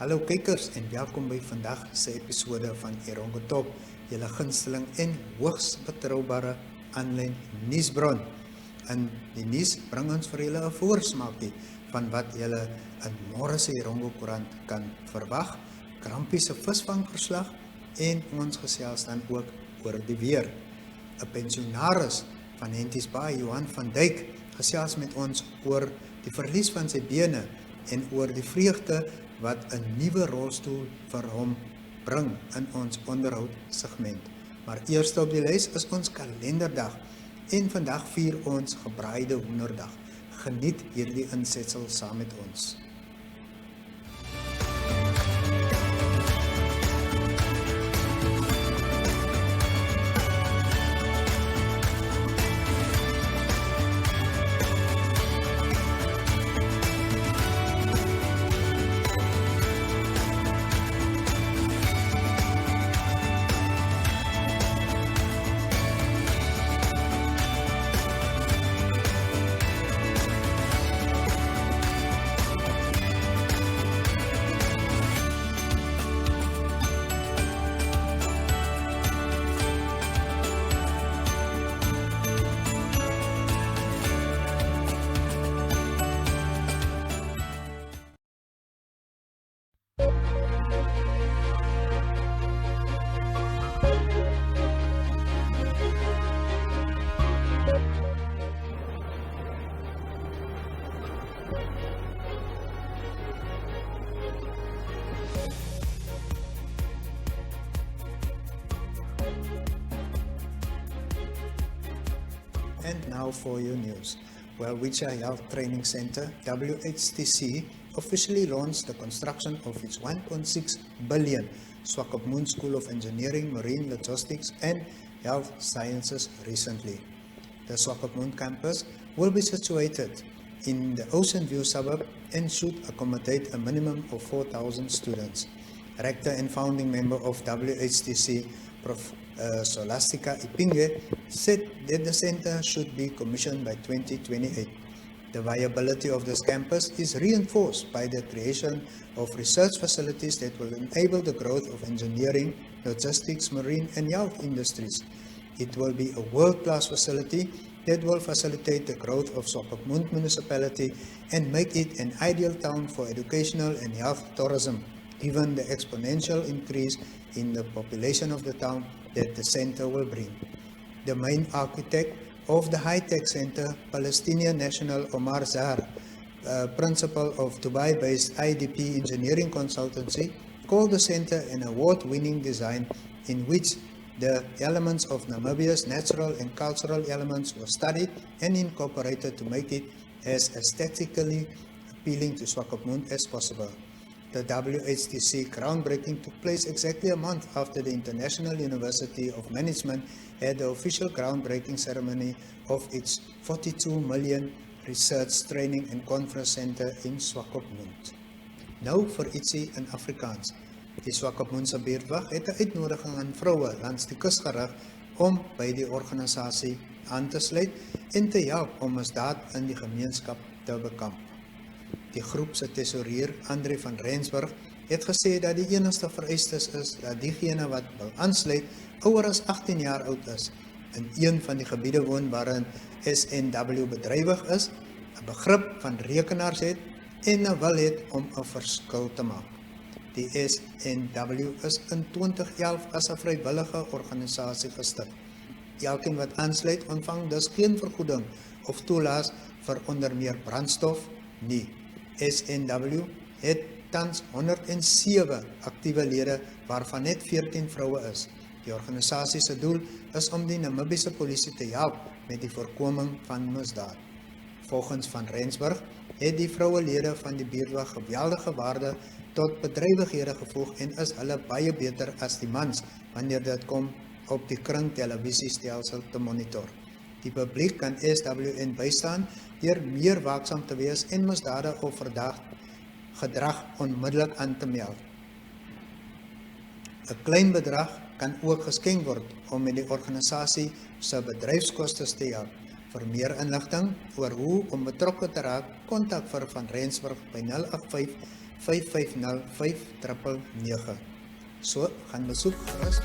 Hallo kykers en welkom by vandag se episode van Erongo Talk, julle gunsteling en hoogs betroubare aanlyn nuusbron. En die nuus bring ons vir julle 'n voorsmaakie van wat julle in môre se Erongo koerant kan verwag, Krampie se visvangverslag en ons gesels dan ook oor die weer. 'n Pensionaris van Henties Bay, Johan van Dyk, gesels met ons oor die verlies van sy bene en oor die vreugde wat 'n nuwe rolstoel vir hom bring in ons onderhoud segment. Maar eerste op die lys is ons kalenderdag en vandag vier ons gebraaide hoenderdag. Geniet hierdie insetsel saam met ons. And now for your news. Well, Wicha Health Training Center, WHTC, officially launched the construction of its 1.6 billion Swakopmund School of Engineering, Marine Logistics and Health Sciences recently. The Swakopmund campus will be situated in the Ocean View suburb and should accommodate a minimum of 4,000 students. Rector and founding member of WHTC, Prof. Solastica Ipinge, said that the center should be commissioned by 2028. The viability of this campus is reinforced by the creation of research facilities that will enable the growth of engineering, logistics, marine and health industries. It will be a world-class facility that will facilitate the growth of Swakopmund municipality and make it an ideal town for educational and health tourism, given the exponential increase in the population of the town that the center will bring. The main architect of the high-tech center, Palestinian national Omar Zahar, principal of Dubai-based IDP engineering consultancy, called the center an award-winning design in which the elements of Namibia's natural and cultural elements were studied and incorporated to make it as aesthetically appealing to Swakopmund as possible. The WHTC groundbreaking took place exactly a month after the International University of Management had the official groundbreaking ceremony of its 42 million research, training and conference center in Swakopmund. Nou vir ietsie in Afrikaans. Die Swakopmundse buurtwag het 'n uitnodiging aan vroue langs die kus gerig om by die organisasie aan te sluit en te help om misdaad in die gemeenskap te bekamp. Die groep se tesourier, Andre van Rensburg, het gesê dat die enigste vereistes is dat diegene wat wil aansluit ouer as 18 jaar oud is, in een van die gebiede woon waarin SNW bedrywig is, 'n begrip van rekenaars het en 'n wil het om 'n verskil te maak. Die SNW is in 2011 as 'n vrywillige organisasie gestig. Elkeen wat aansluit ontvang dus geen vergoeding of toelaas vir onder meer brandstof nie. SNW het tans 107 aktiewe lede waarvan net 14 vroue is. Die organisasie se doel is om die Namibiese polisie te help met die voorkoming van misdaad. Volgens van Rensburg het die vrouelede van die buurtwag geweldige waarde tot bedrywighede gevoeg en is hulle baie beter as die mans wanneer dit kom op die kring televisiestelsel te monitor. Die publiek kan SWN bystaan deur meer waaksaam te wees en misdade of verdacht gedrag onmiddellik aan te meld. 'n Klein bedrag kan ook geskenk word om met die organisasie se bedryfskoste te help. Vir meer inligting oor hoe om betrokke te raak, kontak vir Van Rensburg by 085 550 5999. So, gaan besoek gerus.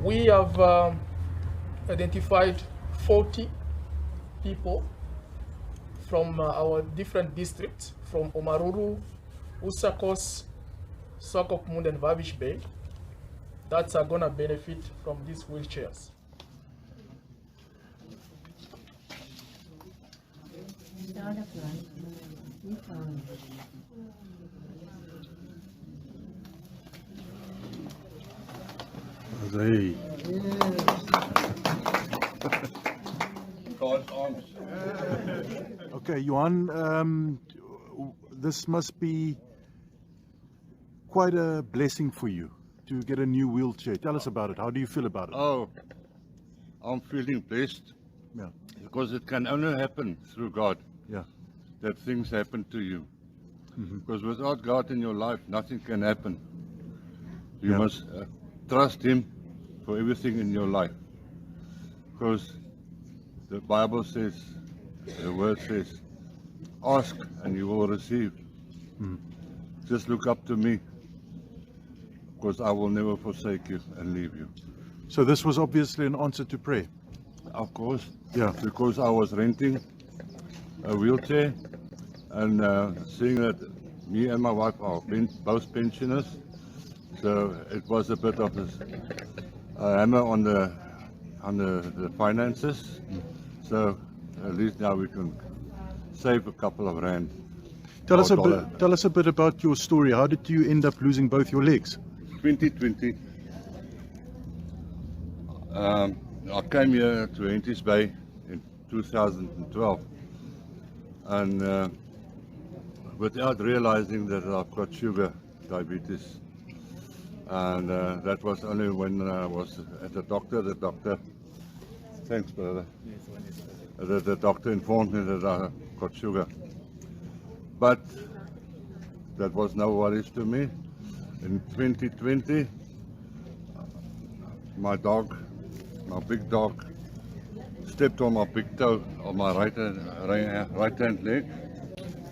We have identified 40 people from our different districts, from Omaruru, Usakos, Swakopmund, and Henties Bay, that are going to benefit from these wheelchairs. Hey. Okay, Johan, this must be quite a blessing for you to get a new wheelchair. Tell us about it. How do you feel about it? Oh, I'm feeling blessed Yeah, because it can only happen through God yeah, that things happen to you. Because without God in your life, nothing can happen. You Yeah. must trust Him for everything in your life. Because the Bible says, the Word says, ask and you will receive. Just look up to me, because I will never forsake you and leave you. So this was obviously an answer to prayer. Of course, Yeah. because I was renting a wheelchair and seeing that me and my wife are both pensioners, so it was a bit of a hammer on the finances. So at least now we can save a couple of rand. Tell us dollar. a bit about your story. How did you end up losing both your legs? 2020, I came here to Henties Bay in 2012, and without realizing that I've got sugar diabetes, and that was only when I was at the doctor. Thanks, brother. The doctor informed me that I got sugar, but that was no worries to me. In 2020, my big dog, stepped on my big toe on my right hand leg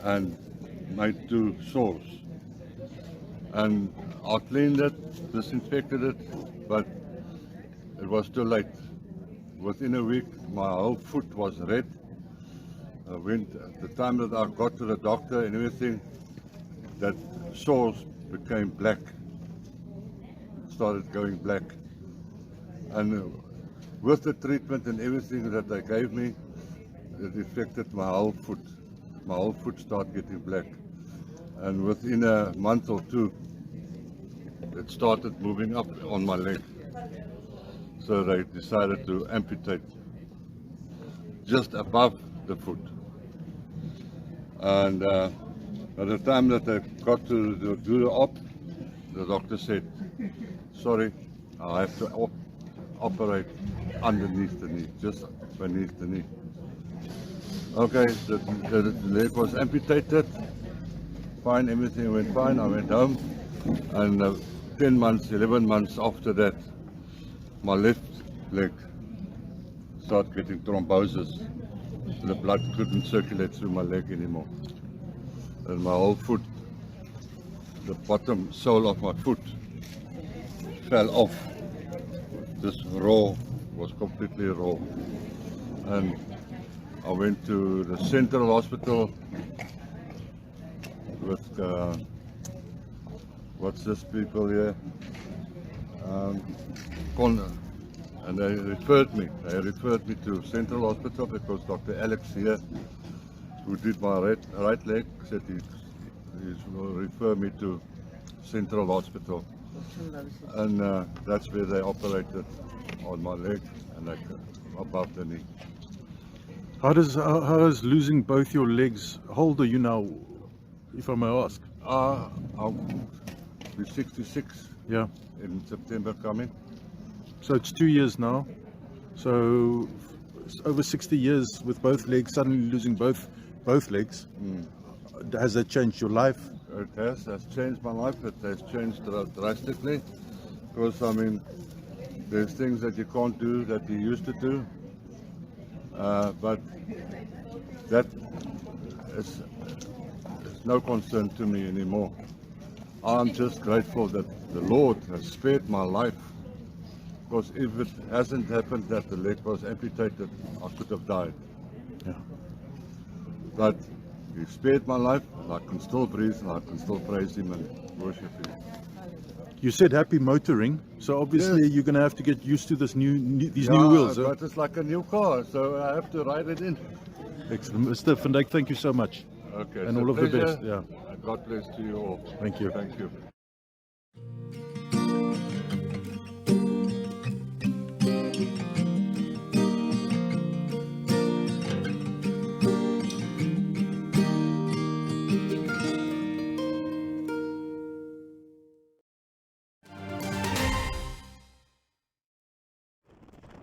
and made 2 sores. And I cleaned it, disinfected it, but it was too late. Within a week, my whole foot was red. The time that I got to the doctor and everything, that sores became black, started going black. And with the treatment and everything that they gave me, it affected my whole foot. My whole foot started getting black. And within a month or 2, it started moving up on my leg. So they decided to amputate just above the foot. And by the time that they got to do the op, the doctor said, sorry, I have to operate underneath the knee, just beneath the knee. Okay, the leg was amputated, fine, everything went fine, I went home, and 11 months after that, my left leg started getting thrombosis. The blood couldn't circulate through my leg anymore. And my whole foot, the bottom sole of my foot, fell off. This raw was completely raw. And I went to the Central Hospital with, what's this people here? And they referred me to Central Hospital because Dr. Alex here, who did my right leg, said he will refer me to Central Hospital. And that's where they operated on my leg and like above the knee. How is losing both your legs? How old are you now, if I may ask? I'll be 66 Yeah. in September coming. So it's 2 years now. So it's over 60 years with both legs, suddenly losing both legs. Has that changed your life? It has changed my life. It has changed drastically. Because, I mean, there's things that you can't do that you used to do. But that is no concern to me anymore. I'm just grateful that the Lord has spared my life. Because if it hasn't happened that the leg was amputated, I could have died. Yeah. But He spared my life, and I can still breathe, and I can still praise Him and worship Him. You said happy motoring, so obviously Yes. you're going to have to get used to this new Yeah, wheels. Huh? but it's like a new car, so I have to ride it in. Excellent. Mr. van Dyk, thank you so much. Okay, And it's a all of the pleasure. best. Yeah. And God bless to you all. Thank you. Thank you.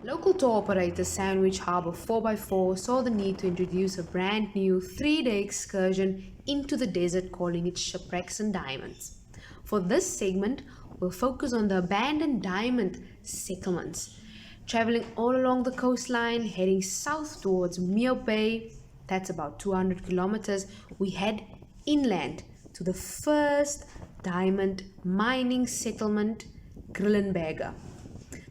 Local tour operator Sandwich Harbour 4x4 saw the need to introduce a brand new 3-day excursion into the desert, calling it Shipwrecks and Diamonds. For this segment, we'll focus on the abandoned diamond settlements. Traveling all along the coastline, heading south towards Meer Bay, that's about 200 kilometers, we head inland to the first diamond mining settlement, Grillenberger.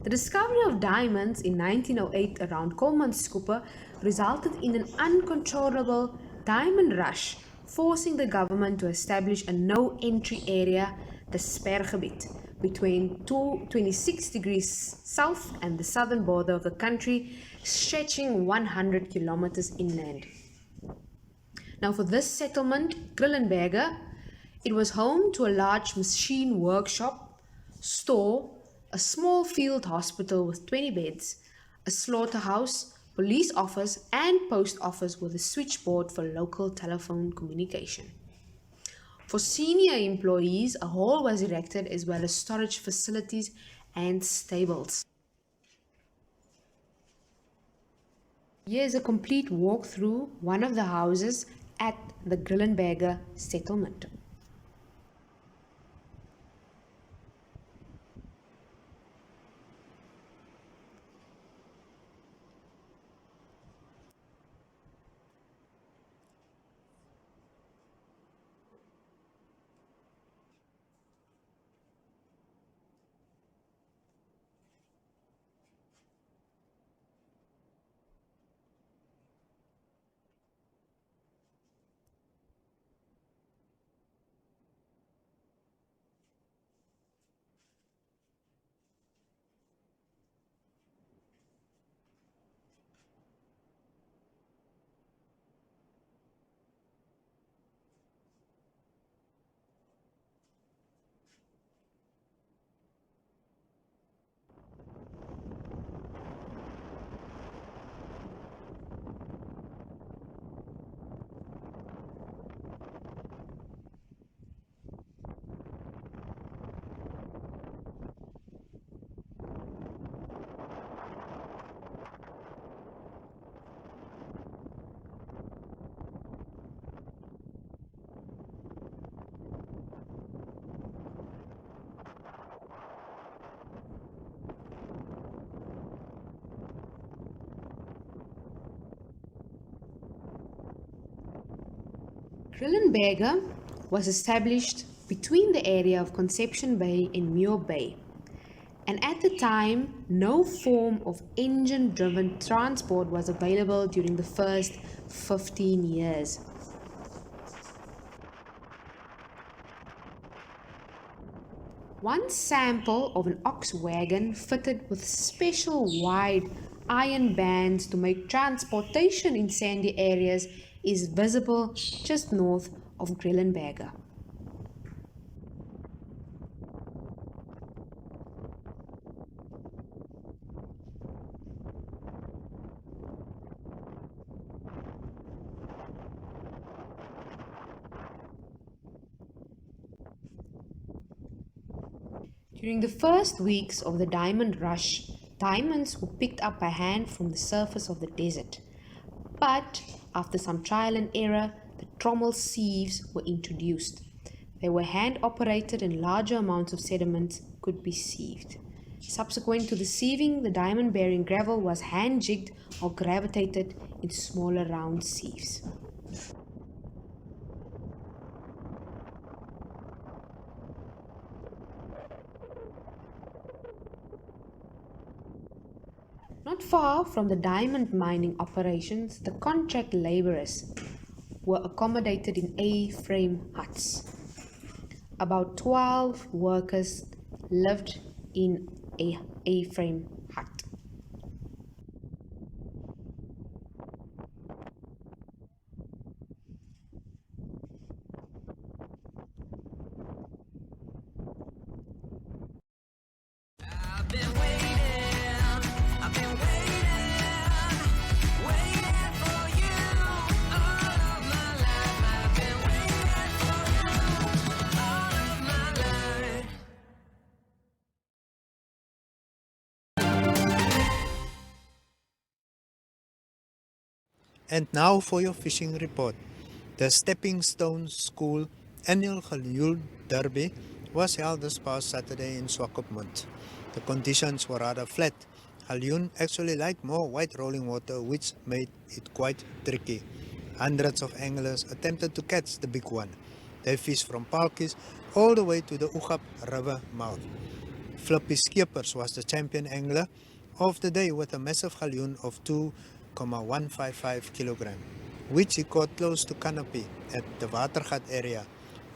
The discovery of diamonds in 1908 around Kolmanskooper resulted in an uncontrollable diamond rush, forcing the government to establish a no-entry area, the Sperrgebied, between 26 degrees south and the southern border of the country, stretching 100 kilometers inland. Now for this settlement, Grillenberger, it was home to a large machine workshop, store, a small field hospital with 20 beds, a slaughterhouse, police office and post office with a switchboard for local telephone communication. For senior employees, a hall was erected as well as storage facilities and stables. Here is a complete walk through one of the houses at the Grillenberger settlement. Grillenberger was established between the area of Conception Bay and Meer Bay, and at the time no form of engine-driven transport was available during the first 15 years. One sample of an ox wagon fitted with special wide iron bands to make transportation in sandy areas is visible just north of Grillenberger. During the first weeks of the diamond rush, diamonds were picked up by hand from the surface of the desert. But after some trial and error, the trommel sieves were introduced. They were hand operated and larger amounts of sediment could be sieved. Subsequent to the sieving, the diamond bearing gravel was hand jigged or gravitated in smaller round sieves. Not far from the diamond mining operations, the contract laborers were accommodated in A-frame huts. About 12 workers lived in a A-frame hut. And now for your fishing report. The Stepping Stone School annual Galjoen Derby was held this past Saturday in Swakopmund. The conditions were rather flat. Galjoen actually liked more white rolling water, which made it quite tricky. Hundreds of anglers attempted to catch the big one. They fished from Palkies all the way to the Oegap River mouth. Flippy Skeepers was the champion angler of the day with a massive galjoen of 2,155 kg, which he caught close to Canopy at the Watergat area.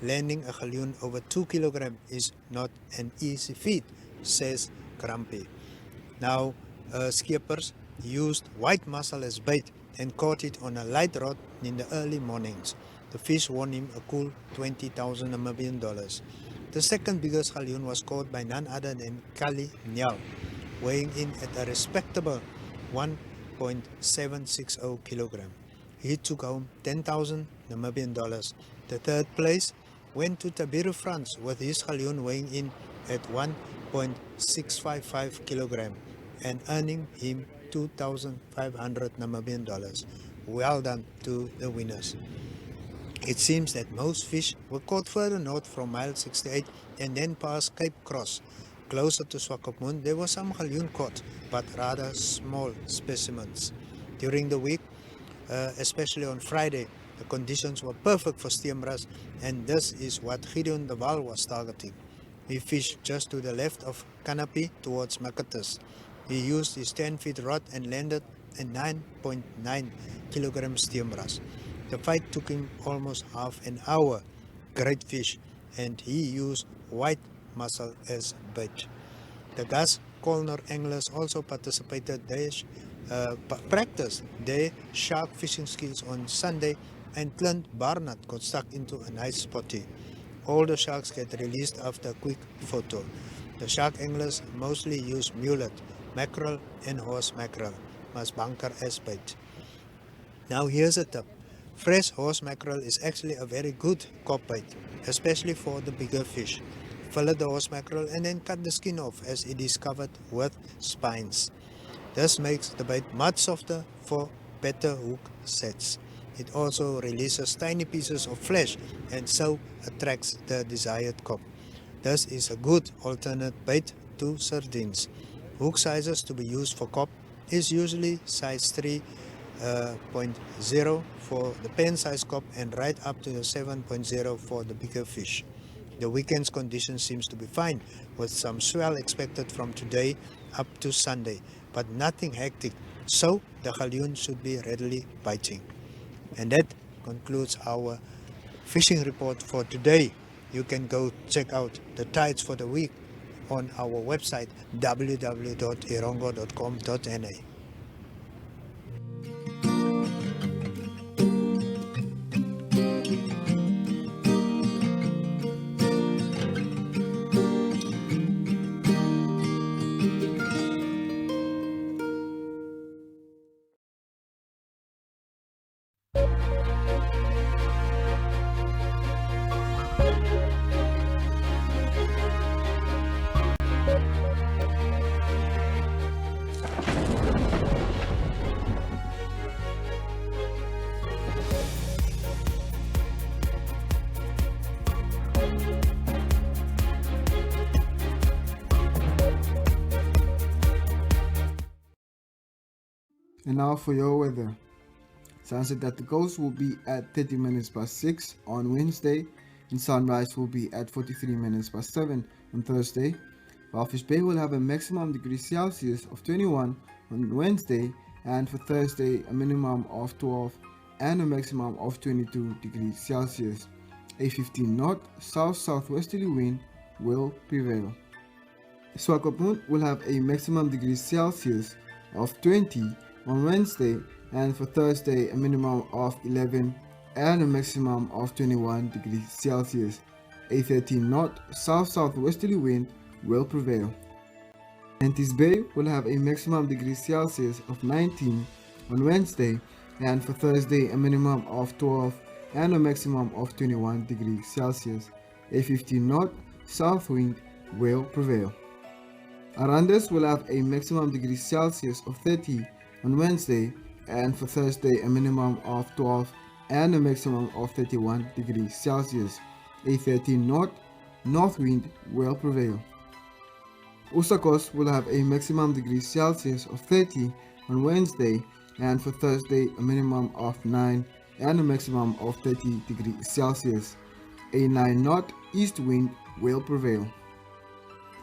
Landing a galjoen over 2 kg is not an easy feat, says Grumpy. Now, Skeepers used white mussel as bait and caught it on a light rod in the early mornings. The fish won him a cool 20,000 Namibian dollars. The second biggest galjoen was caught by none other than Kali Nyal, weighing in at a respectable 1.760 kg. He took home 10,000 Namibian dollars. The third place went to Tabiru, France, with his galjoen weighing in at 1.655 kg and earning him 2,500 Namibian dollars. Well done to the winners. It seems that most fish were caught further north from mile 68 and then past Cape Cross. Closer to Swakopmund, there were some galjoen caught, but rather small specimens. During the week, especially on Friday, the conditions were perfect for steamras, and this is what Gideon de Waal was targeting. He fished just to the left of Canopy towards Makatus. He used his 10-foot rod and landed a 9.9 kg steamras. The fight took him almost half an hour. Great fish, and he used white mussel as bait. The Gas Colner anglers also participated. They practiced their shark fishing skills on Sunday, and Clint Barnett got stuck into a nice spotty. All the sharks get released after a quick photo. The shark anglers mostly use mullet, mackerel and horse mackerel, must bunker as bait. Now here's a tip. Fresh horse mackerel is actually a very good cop bait, especially for the bigger fish. Fillet the horse mackerel and then cut the skin off, as it is covered with spines. This makes the bait much softer for better hook sets. It also releases tiny pieces of flesh and so attracts the desired cop. This is a good alternate bait to sardines. Hook sizes to be used for cop is usually size 3.0 for the pen size cop and right up to the 7.0 for the bigger fish. The weekend's condition seems to be fine, with some swell expected from today up to Sunday, but nothing hectic, so the galjoen should be readily biting. And that concludes our fishing report for today. You can go check out the tides for the week on our website www.erongo.com.na. And now for your weather. Sunset at the coast will be at 30 minutes past 6 on Wednesday, and sunrise will be at 43 minutes past 7 on Thursday. Henties Bay will have a maximum degrees Celsius of 21 on Wednesday, and for Thursday a minimum of 12 and a maximum of 22 degrees Celsius. A 15 knot south-southwesterly wind will prevail. Swakopmund will have a maximum degrees Celsius of 20 on Wednesday, and for Thursday a minimum of 11 and a maximum of 21 degrees Celsius. A 13 knot south-southwesterly wind will prevail. Henties Bay will have a maximum degrees Celsius of 19 on Wednesday, and for Thursday a minimum of 12 and a maximum of 21 degrees Celsius. A 15 knot south wind will prevail. Arandas will have a maximum degrees Celsius of 30 on Wednesday, and for Thursday a minimum of 12 and a maximum of 31 degrees Celsius. A 13 knot north wind will prevail. Usakos will have a maximum degrees Celsius of 30 on Wednesday, and for Thursday a minimum of 9 and a maximum of 30 degrees Celsius. A 9 knot east wind will prevail.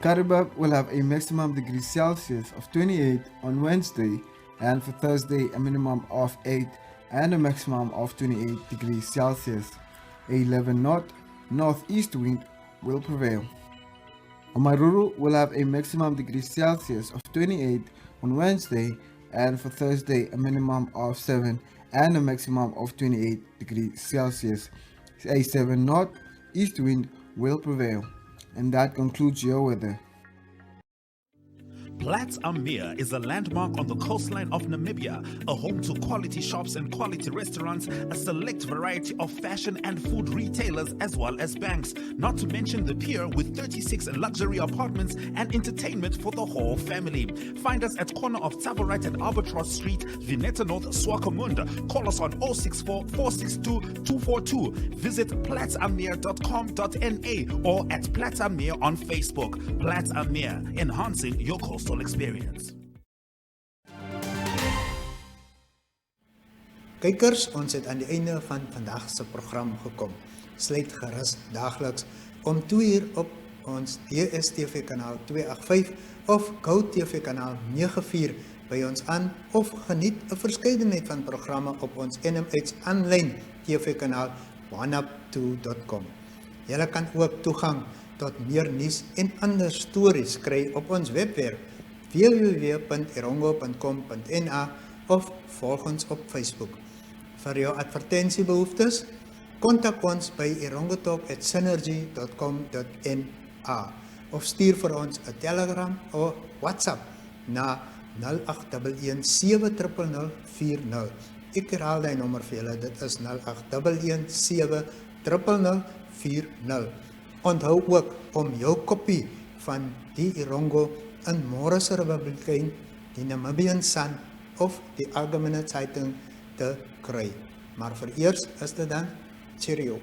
Karibab will have a maximum degrees Celsius of 28 on Wednesday, and for Thursday a minimum of 8 and a maximum of 28 degrees Celsius. A 11 knot northeast wind will prevail. Omaruru will have a maximum degrees Celsius of 28 on Wednesday, and for Thursday a minimum of 7 and a maximum of 28 degrees Celsius. A 7 knot east wind will prevail. And that concludes your weather. Platz Meer is a landmark on the coastline of Namibia, a home to quality shops and quality restaurants, a select variety of fashion and food retailers, as well as banks, not to mention the pier with 36 luxury apartments and entertainment for the whole family. Find us at corner of Tavarit and Albatross Street, Vineta North, Swakopmund. Call us on 064 462 242. Visit platzamir.com.na or at Platz Meer on Facebook. Platz Meer, enhancing your coastal experience. Kykers, ons het aan die einde van vandag se program gekom. Sluit gerus daagliks om 2 uur op ons DStv kanaal 285 of Go TV kanaal 94 by ons aan, of geniet 'n verskeidenheid van programme op ons NMH aanlyn TV kanaal oneup2.com. Julle kan ook toegang tot meer nuus en ander stories kry op ons webwerf www.erongo.com.na of volg ons op Facebook. Vir jou advertensiebehoeftes, kontak ons by erongotalk@synergy.com.na of stuur vir ons 'n Telegram of WhatsApp na 0817000040. Ek herhaal die nommer vir julle, dit is 0817000040. Onthou ook om jou kopie van die Erongo in Môre se Republikein, die Namibian Sun of die Algemene Zeitung te kry. Maar vereers is dit dan cheerio.